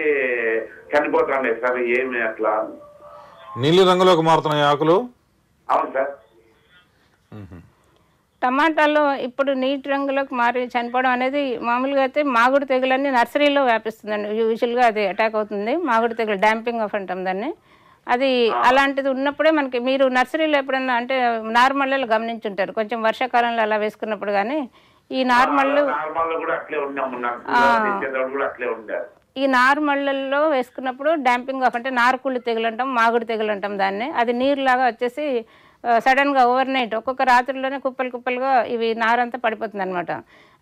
చనిపోతాండి సార్, ఏమి అట్లా నీలి రంగులోకి మారుతున్నాయి ఆకులు? అవును సార్. టమాటాలో ఇప్పుడు నీటి రంగులోకి మారి చనిపోవడం అనేది మామూలుగా అయితే మాగుడు తెగులన్నీ నర్సరీలో వ్యాపిస్తుందండి. యూజువల్గా అది అటాక్ అవుతుంది. మాగుడు తెగులు డాంపింగ్ ఆఫ్ అంటాం దాన్ని. అది అలాంటిది ఉన్నప్పుడే మనకి మీరు నర్సరీలో ఎప్పుడన్నా అంటే నార్మల్లో గమనించుంటారు, కొంచెం వర్షాకాలంలో అలా వేసుకున్నప్పుడు. కానీ ఈ నార్మల్లో ఈ నార్మళ్ళల్లో వేసుకున్నప్పుడు డాంపింగ్ ఆఫ్ అంటే నారుకుళ్ళు తెగులు అంటాం, మాగుడు తెగులు అంటాం దాన్ని. అది నీరులాగా వచ్చేసి సడన్గా ఓవర్ నైట్ ఒక్కొక్క రాత్రిలోనే కుప్పలు కుప్పలుగా ఇవి నారంతా పడిపోతుంది అనమాట.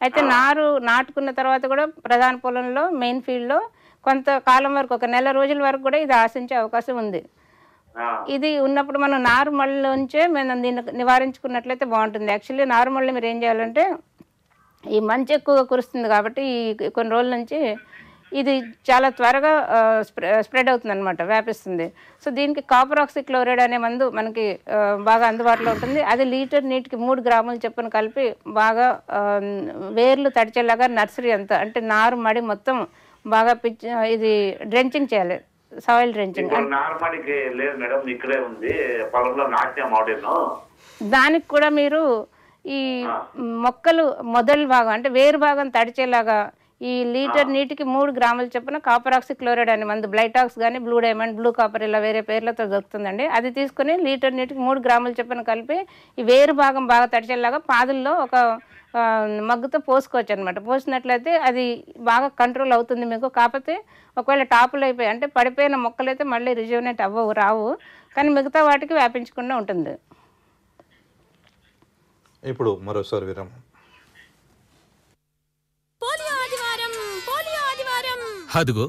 అయితే నారు నాటుకున్న తర్వాత కూడా ప్రధాన పొలంలో మెయిన్ ఫీల్డ్లో కొంతకాలం వరకు, ఒక నెల రోజుల వరకు కూడా ఇది ఆశించే అవకాశం ఉంది. ఇది ఉన్నప్పుడు మనం నారుమళ్ళలోంచే మనం దీన్ని నివారించుకున్నట్లయితే బాగుంటుంది. యాక్చువల్లీ నారుమళ్ళని మీరు ఏం చేయాలంటే, ఈ మంచు ఎక్కువగా కురుస్తుంది కాబట్టి ఈ కొన్ని రోజుల నుంచి ఇది చాలా త్వరగా స్ప్రెడ్ అవుతుంది అనమాట, వ్యాపిస్తుంది. సో దీనికి కాపర్ ఆక్సిక్లోరైడ్ అనే మందు మనకి బాగా అందుబాటులో ఉంటుంది. అది లీటర్ నీటికి 3 గ్రాములు చొప్పున కలిపి బాగా వేర్లు తడిచేలాగా నర్సరీ అంతా అంటే నారు మడి మొత్తం బాగా ఇది డ్రెంచింగ్ చేయాలి, సాయిల్ డ్రెంచింగ్. దానికి కూడా మీరు ఈ మొక్కలు మొదలు భాగం అంటే వేరు భాగం తడిచేలాగా ఈ లీటర్ నీటికి 3 గ్రాములు చొప్పున కాపర్ ఆక్సిక్లోరైడ్ అనే మందు, బ్లైటాక్స్ కానీ బ్లూ డైమండ్, బ్లూ కాపర్ ఇలా వేరే పేర్లతో దొరుకుతుందండి. అది తీసుకుని లీటర్ నీటికి 3 గ్రాములు చొప్పున కలిపి ఈ వేరు భాగం బాగా తడిచేలాగా పాదుల్లో ఒక మగ్గుతో పోసుకోవచ్చు అనమాట. పోసినట్లయితే అది బాగా కంట్రోల్ అవుతుంది మీకు. కాకపోతే ఒకవేళ టాపులు అయిపోయి అంటే పడిపోయిన మొక్కలైతే మళ్ళీ రిజ్యూనేట్ రావు, కానీ మిగతా వాటికి వ్యాపించకుండా ఉంటుంది. ఇప్పుడు మరోసారి విరామం. అదుగో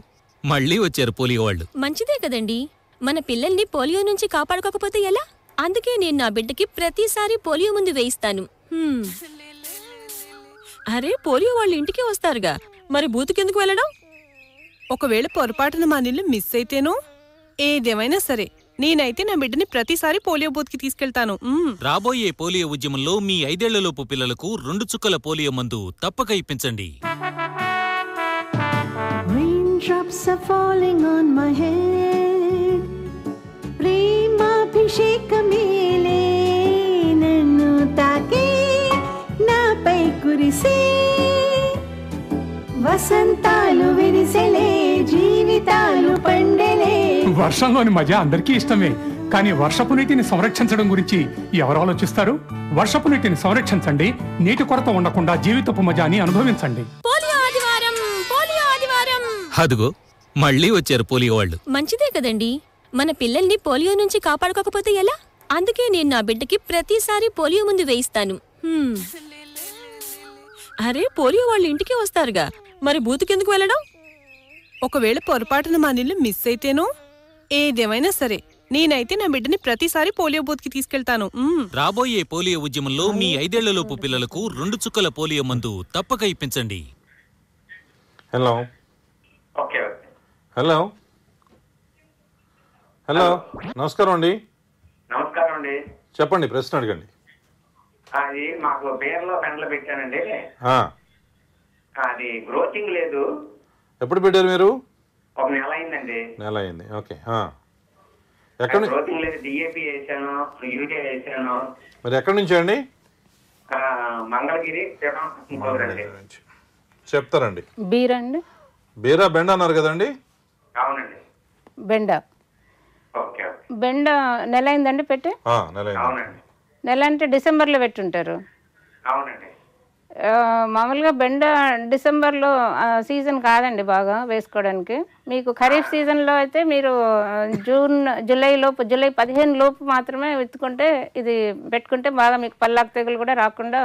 మళ్ళీ వచ్చారు పోలియో వాళ్ళు. మంచిదే కదండి, మన పిల్లల్ని పోలియో నుంచి కాపాడుకోకపోతే ఎలా? అందుకే నేను నా బిడ్డకి ప్రతిసారి పోలియో ముందు వేయిస్తాను. అరే పోలియో వాళ్ళు ఇంటికి వస్తారుగా, మరి బూతుకెందుకు వెళ్ళడం? ఒకవేళ పొరపాటున మా నీళ్ళు మిస్ అయితేనో? ఏదేమైనా సరే నేనైతే నా బిడ్డని ప్రతిసారి పోలియో బూత్ కి తీసుకెళ్తాను. రాబోయే పోలియో ఉద్యమంలో మీ 5 ఏళ్లలోపు పిల్లలకు 2 చుక్కల పోలియో మందు తప్పక ఇప్పించండి. Raindrops are falling on my head. ప్రేమాభిషేకమేలే నన్ను తాకే నాపై కురిసే వసంతాలు విరిసెలే జీవితాలు పండెలే. వర్షంలోని మజా అందరికీ ఇష్టమే, కానీ వర్షపు నీటిని సంరక్షించడం గురించి ఎవరు ఆలోచిస్తారు? వర్షపు నీటిని సంరక్షించండి, నీటి కొరత ఉండకుండా జీవితపు మజాని అనుభవించండి. అదుగో మళ్ళీ వచ్చారు పోలియో వాళ్ళు. మంచిదే కదండి, మన పిల్లల్ని పోలియో నుంచి కాపాడుకోకపోతే ఎలా? అందుకే నేను నా బిడ్డకి ప్రతిసారి పోలియో ముందు వేయిస్తాను. అరే పోలియో వాళ్ళు ఇంటికి వస్తారుగా, మరి బూతుకెందుకు వెళ్ళడం? ఒకవేళ పొరపాటున మా నీళ్ళు మిస్ అయితేనో? ఏదేమైనా సరే నేనైతే నా బిడ్డని ప్రతిసారి పోలియో బూత్ కి తీసుకెళ్తాను. రాబోయే పోలియో ఉద్యమంలో మీ 5 ఏళ్లలోపు పిల్లలకు 2 చుక్కల పోలియో మందు తప్పక ఇప్పించండి. హలో హలో హలో నమస్కారం అండి. నమస్కారం అండి. చెప్పండి, ప్రశ్న అడగండి. అది మాకు పేర్లో పెండలు పెట్టానండి, అది గ్రోతింగ్ లేదు. ఎప్పుడు పెట్టారు మీరు? 1 నెల అయిందండి. నెల అయింది, ఓకే. గ్రోతింగ్ లేదు, డిఏపి వేసాను, యూరియా వేసాను. మరి ఎక్కడి నుంచి అండి? మంగళగిరి చెప్తారండి. బీరండి, బీరా బెండ అన్నారు కదండి? అవునండి, బెండ. బెండ నెల అయిందండి పెట్టి? నెల అంటే డిసెంబర్లో పెట్టుంటారు. మామూలుగా బెండ డిసెంబర్లో సీజన్ కాదండి బాగా వేసుకోవడానికి. మీకు ఖరీఫ్ సీజన్లో అయితే మీరు జూలై 15 లోపు మాత్రమే విత్తుకుంటే ఇది పెట్టుకుంటే బాగా మీకు పల్లాకు తెగులు కూడా రాకుండా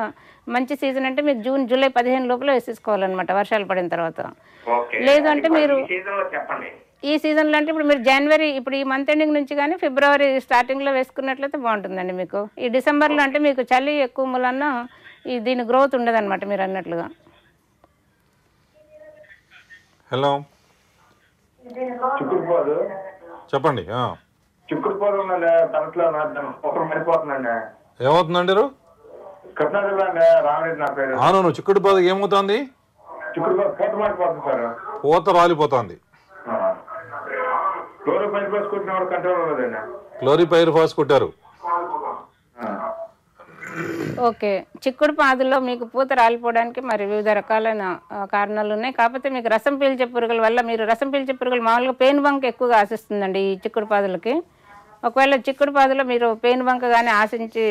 మంచి సీజన్ అంటే మీకు జూలై 15 లోపల వేసేసుకోవాలన్నమాట, వర్షాలు పడిన తర్వాత. లేదు అంటే మీరు ఈ సీజన్లో అంటే ఇప్పుడు మీరు జనవరి, ఇప్పుడు ఈ మంత్ ఎండింగ్ నుంచి కానీ ఫిబ్రవరి స్టార్టింగ్లో వేసుకున్నట్లయితే బాగుంటుందండి మీకు. ఈ డిసెంబర్లో అంటే మీకు చలి ఎక్కువ మూలన్న దీని గ్రోత్ ఉండదు అనమాట మీరు అన్నట్లుగా. హలో చెప్పండి. ఏమవుతుందండి? అవును, చిక్కుడు పాదు ఏమవుతుంది? పూత రాలిపోతుంది. క్లోరిపైరిఫాస్ కొట్టారు. ఓకే, చిక్కుడు పాదుల్లో మీకు పూత రాలిపోవడానికి మరి వివిధ రకాలైన కారణాలు ఉన్నాయి. కాకపోతే మీకు రసం పీల్చే పురుగుల వల్ల, మీరు రసం పీల్చే పురుగులు మామూలుగా పేను బంక ఎక్కువగా ఆశిస్తుందండి ఈ చిక్కుడు పాదులకి. ఒకవేళ చిక్కుడు పాదులో మీరు పేను బంక కానీ ఆశించి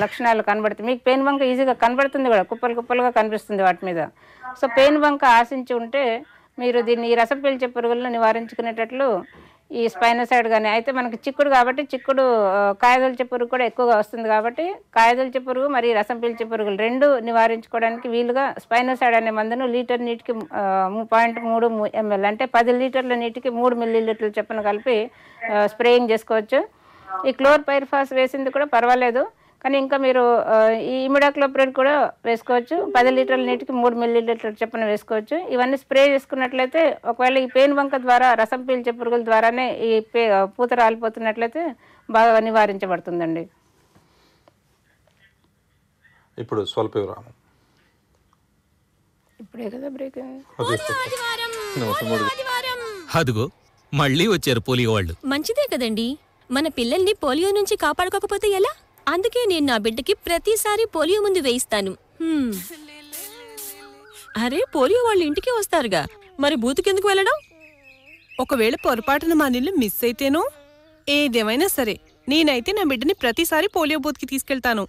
లక్షణాలు కనబడుతుంది, మీకు పేను బంక ఈజీగా కనబడుతుంది కూడా, కుప్పలు కుప్పలుగా కనిపిస్తుంది వాటి మీద. సో పేను బంక ఆశించి ఉంటే మీరు దీన్ని ఈ రసం పీల్చే పురుగులను నివారించుకునేటట్లు ఈ స్పైనోసైడ్ కానీ, అయితే మనకి చిక్కుడు కాబట్టి చిక్కుడు కాయదొలిచే పురుగు కూడా ఎక్కువగా వస్తుంది కాబట్టి కాయదొలిచే పురుగు మరి రసం పీల్చే పురుగులు రెండు నివారించుకోవడానికి వీలుగా స్పైనోసైడ్ అనే మందును లీటర్ నీటికి 0.3 ml అంటే 10 లీటర్ల నీటికి 3 మిల్లీలీటర్ల చొప్పున కలిపి స్ప్రేయింగ్ చేసుకోవచ్చు. ఈ క్లోర్పైరిఫాస్ వేసింది కూడా పర్వాలేదు, కానీ ఇంకా మీరు ఈ ఇమిడాక్లోప్రిడ్ కూడా వేసుకోవచ్చు. 10 లీటర్ల నీటికి 3 మిల్లీలీటర్ల చొప్పున వేసుకోవచ్చు. ఇవన్నీ స్ప్రే చేసుకున్నట్లయితే ఒకవేళ ఈ పేను బంక ద్వారా రసం పీల్చే పురుగుల ద్వారానే ఈ పూత రాలిపోతున్నట్లయితే బాగా నివారించబడుతుందండి. ఇప్పుడు స్వల్ప విరామం. ఇప్పుడే కదా బ్రేక్. అదుగో మళ్ళీ వచ్చారు పోలియో వాళ్ళు. మంచిదే కదండి, మన పిల్లల్ని పోలియో నుంచి కాపాడుకోకపోతే ఎలా? అందుకే నేను నా బిడ్డకి ప్రతిసారి పోలియో ముందు వేయిస్తాను. అరే పోలియో వాళ్ళు ఇంటికి వస్తారుగా, మరి బూతుకెందుకు వెళ్ళడం? ఒకవేళ పొరపాటున మా నీళ్ళు మిస్ అయితేనో? ఏదేమైనా సరే నేనైతే నా బిడ్డని ప్రతిసారి పోలియో బూత్కి తీసుకెళ్తాను.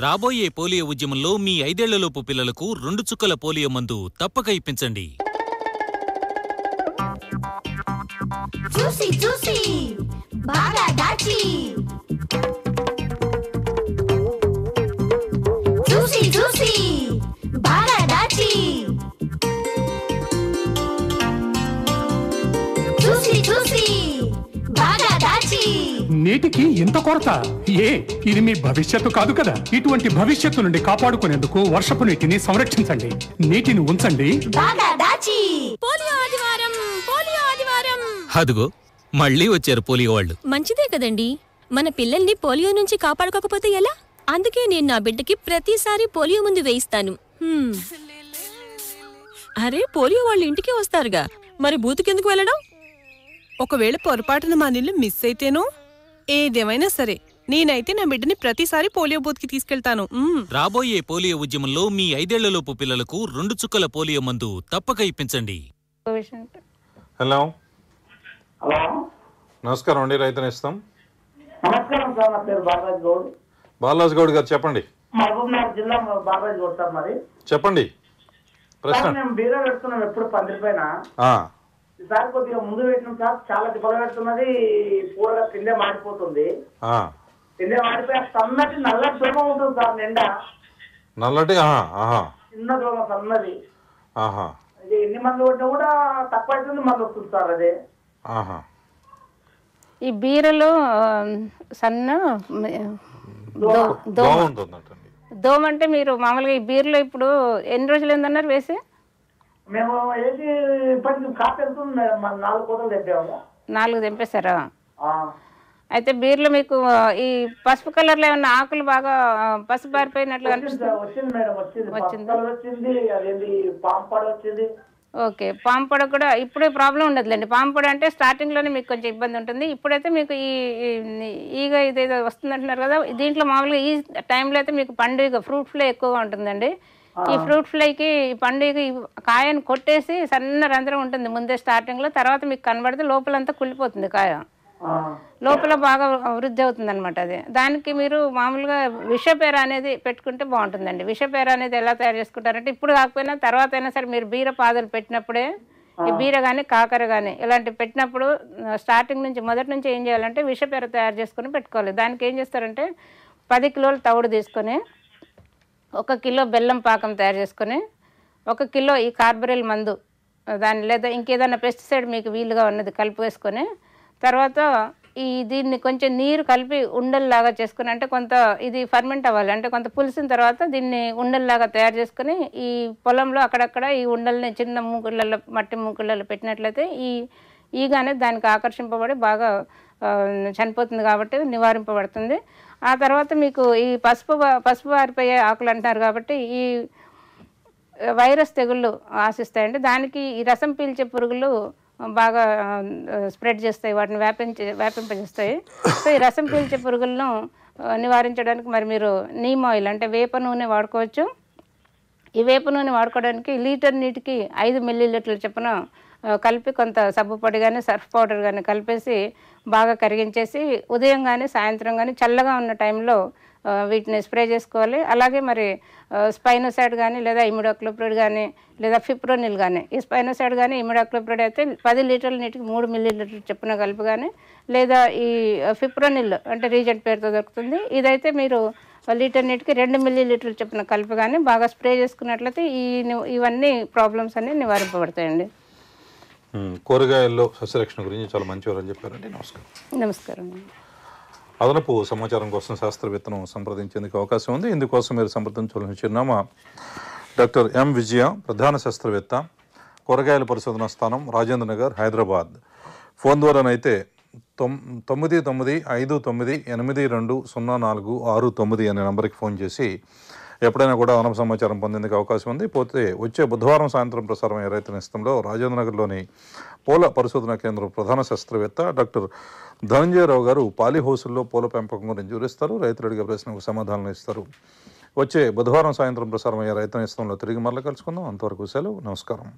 రాబోయే పోలియో ఉద్యమంలో మీ 5 ఏళ్లలోపు పిల్లలకు 2 చుక్కల పోలియో మందు తప్పక ఇప్పించండి. చూసి చూసి బాగా దాచి, చూసి చూసి బాగా దాచి, చూసి చూసి బాగా దాచి. నీటికి ఇంత కొరత? ఇది మీ భవిష్యత్తు కాదు కదా. ఇటువంటి భవిష్యత్తు నుండి కాపాడుకునేందుకు వర్షపు నీటిని సంరక్షించండి, నీటిని ఉంచండి బాగా దాచి. పోలియో ఆదివారం, పోలియో ఆదివారం. అదుగో మళ్ళీ వచ్చారు పోలియో వాళ్ళు. మంచిదే కదండి, మన పిల్లల్ని పోలియో నుంచి కాపాడుకోకపోతే ఎలా? అందుకే నేను నా బిడ్డకి ప్రతిసారి పోలియో ముందు వేయిస్తాను. అరే పోలియో వాళ్ళు ఇంటికి వస్తారుగా, మరి బూతుకెందుకు వెళ్ళడం? ఒకవేళ పొరపాటున మా నీళ్ళు మిస్ అయితేనో? ఏదేమైనా సరే నేనైతే నా బిడ్డని ప్రతిసారి పోలియో బూత్కి తీసుకెళ్తాను. రాబోయే పోలియో ఉద్యమంలో మీ 5 ఏళ్లలోపు పిల్లలకు 2 చుక్కల పోలియో మందు తప్పక ఇప్పించండి. హలో హలో, నమస్కారం అండి, రైతు ఇస్తాం. నమస్కారం సార్, నా పేరు బాలరాజ్ గౌడ్. బాలరాజ్ గౌడ్ గారు చెప్పండి. మహబూబ్నగర్ జిల్లా బాలరాజ్ గౌడ్ సార్. మరి చెప్పండి ప్రశ్న. మేము బీరా పెడుతున్నాం ఎప్పుడు పందిరి పైన. ఈసారి కొద్దిగా ముందు పెట్టినాం సార్, చాలా తిప్పలు పెడుతున్నది, పూరగా కిందే మాడిపోతుంది. కిందే మాడిపోయి సన్నటి నల్లటి దోమ ఉంటుంది సార్ నిండా. నల్లటి చిన్న దోమ సన్నది. ఇది ఎన్ని మంది కొట్టినా కూడా తక్కువ అవుతుంది, మళ్ళీ వస్తుంది సార్ అదే. ఈ బీరలో సన్న దోమ అంటే మీరు మామూలుగా ఈ బీరలో ఇప్పుడు ఎన్ని రోజులు ఏందన్నారు వేసి? మేము వేసి ఇప్పటికి కాపు వెళ్తుంది, 4 కోతలు తెప్పాము. 4 తెంపేశారా? అయితే బీర్లో మీకు ఈ పసుపు కలర్ లో ఏమన్నా ఆకులు బాగా పసుపు పారిపోయినట్లు కనిపిస్తుంది? వచ్చింది మేడం, వచ్చింది. అదేంటి పాంపడ వచ్చింది. ఓకే, పాంపడ కూడా ఇప్పుడు ప్రాబ్లం ఉండదులేండి. పాంపడ అంటే స్టార్టింగ్ లోనే మీకు కొంచెం ఇబ్బంది ఉంటుంది. ఇప్పుడైతే మీకు ఈగ ఇదేదో వస్తుంది అంటున్నారు కదా, దీంట్లో మామూలుగా ఈ టైంలో అయితే మీకు పండుగ ఫ్రూట్ ఫ్లై ఎక్కువగా ఉంటుందండి. ఈ ఫ్రూట్ ఫ్లైకి పండుగ కాయను కొట్టేసి సన్న రంధ్రం ఉంటుంది ముందే స్టార్టింగ్ లో, తర్వాత మీకు కనబడితే లోపలంతా కుళ్ళిపోతుంది కాయ, లోపల బాగా వృద్ధి అవుతుంది అనమాట. అది దానికి మీరు మామూలుగా విషపేర అనేది పెట్టుకుంటే బాగుంటుందండి. విషపేర అనేది ఎలా తయారు చేసుకుంటారంటే ఇప్పుడు కాకపోయినా తర్వాత అయినా సరే మీరు బీర పాదులు పెట్టినప్పుడే, ఈ బీర కానీ కాకర కానీ ఇలాంటివి పెట్టినప్పుడు స్టార్టింగ్ నుంచి మొదటి నుంచి ఏం చేయాలంటే విషపేర తయారు చేసుకుని పెట్టుకోవాలి. దానికి ఏం చేస్తారంటే 10 కిలోల తవుడు తీసుకొని 1 కిలో బెల్లం పాకం తయారు చేసుకొని 1 కిలో ఈ కార్బరిల్ మందు దాన్ని లేదా ఇంకేదైనా పెస్టిసైడ్ మీకు వీలుగా ఉన్నది కలిపి వేసుకొని, తర్వాత దీన్ని కొంచెం నీరు కలిపి ఉండల్లాగా చేసుకుని, అంటే కొంత ఇది ఫర్మెంట్ అవ్వాలి, అంటే కొంత పులిసిన తర్వాత దీన్ని ఉండల్లాగా తయారు చేసుకుని ఈ పొలంలో అక్కడక్కడ ఈ ఉండల్ని చిన్న మూకుళ్ళల్లో మట్టి మూకుళ్ళల్లో పెట్టినట్లయితే ఈగ అనేది దానికి ఆకర్షింపబడి బాగా చనిపోతుంది కాబట్టి నివారింపబడుతుంది. ఆ తర్వాత మీకు ఈ పసుపు వారిపోయే ఆకులు అంటున్నారు కాబట్టి ఈ వైరస్ తెగుళ్ళు ఆశిస్తాయండి. దానికి ఈ రసం పీల్చే పురుగులు బాగా స్ప్రెడ్ చేస్తాయి, వాటిని వ్యాపింపజేస్తాయి. సో ఈ రసం పీల్చే పురుగులను నివారించడానికి మరి మీరు నీమ్ ఆయిల్ అంటే వేప నూనె వాడుకోవచ్చు. ఈ వేప నూనె వాడుకోవడానికి లీటర్ నీటికి 5 మిల్లీలీటర్ల చొప్పున కలిపి కొంత సబ్బు పొడి కానీ సర్ఫ్ పౌడర్ కానీ కలిపేసి బాగా కరిగించేసి ఉదయం కానీ సాయంత్రం కానీ చల్లగా ఉన్న టైంలో వీటిని స్ప్రే చేసుకోవాలి. అలాగే మరి స్పైనోసైడ్ కానీ లేదా ఇమిడాక్లోప్రిడ్ కానీ లేదా ఫిప్రోనిల్ కానీ, ఈ స్పైనోసైడ్ కానీ ఇమిడాక్లోప్రిడ్ అయితే 10 లీటర్ల నీటికి 3 మిల్లీలీటర్లు చొప్పున కలిపి కానీ, లేదా ఈ ఫిప్రోనిల్ అంటే రీజెంట్ పేరుతో దొరుకుతుంది, ఇదైతే మీరు లీటర్ నీటికి 2 మిల్లీలీటర్లు చొప్పున కలిపి కానీ బాగా స్ప్రే చేసుకున్నట్లయితే ఇవన్నీ ప్రాబ్లమ్స్ అన్నీ నివారింపబడతాయండి. కూరగాయల్లో సస్యరక్షణ గురించి చాలా మంచి వివరాలు చెప్పారండి. నమస్కారం. నమస్కారం. అదనపు సమాచారం కోసం శాస్త్రవేత్తను సంప్రదించేందుకు అవకాశం ఉంది. ఇందుకోసం మీరు సంప్రదించాల్సిన చిరునామా డాక్టర్ ఎం విజయ, ప్రధాన శాస్త్రవేత్త, కూరగాయల పరిశోధనా స్థానం, రాజేంద్ర నగర్, హైదరాబాద్. ఫోన్ ద్వారానైతే 9959820469 అనే నంబర్కి ఫోన్ చేసి ఎప్పుడైనా కూడా అదనపు సమాచారం పొందేందుకు అవకాశం ఉంది. పోతే వచ్చే బుధవారం సాయంత్రం ప్రసారమయ్యే రైతు నేస్తంలో రాజేంద్ర నగర్లోని పూల పరిశోధనా కేంద్రం ప్రధాన శాస్త్రవేత్త డాక్టర్ ధనంజయరావు గారు పాలీ హౌసుల్లో పూల పెంపకం గురించి వివరిస్తారు. రైతులు అడిగే ప్రశ్నకు సమాధానం ఇస్తారు. వచ్చే బుధవారం సాయంత్రం ప్రసారమయ్యే రైతు నేస్తంలో తిరిగి మరల కలుసుకుందాం. అంతవరకు సెలవు. నమస్కారం.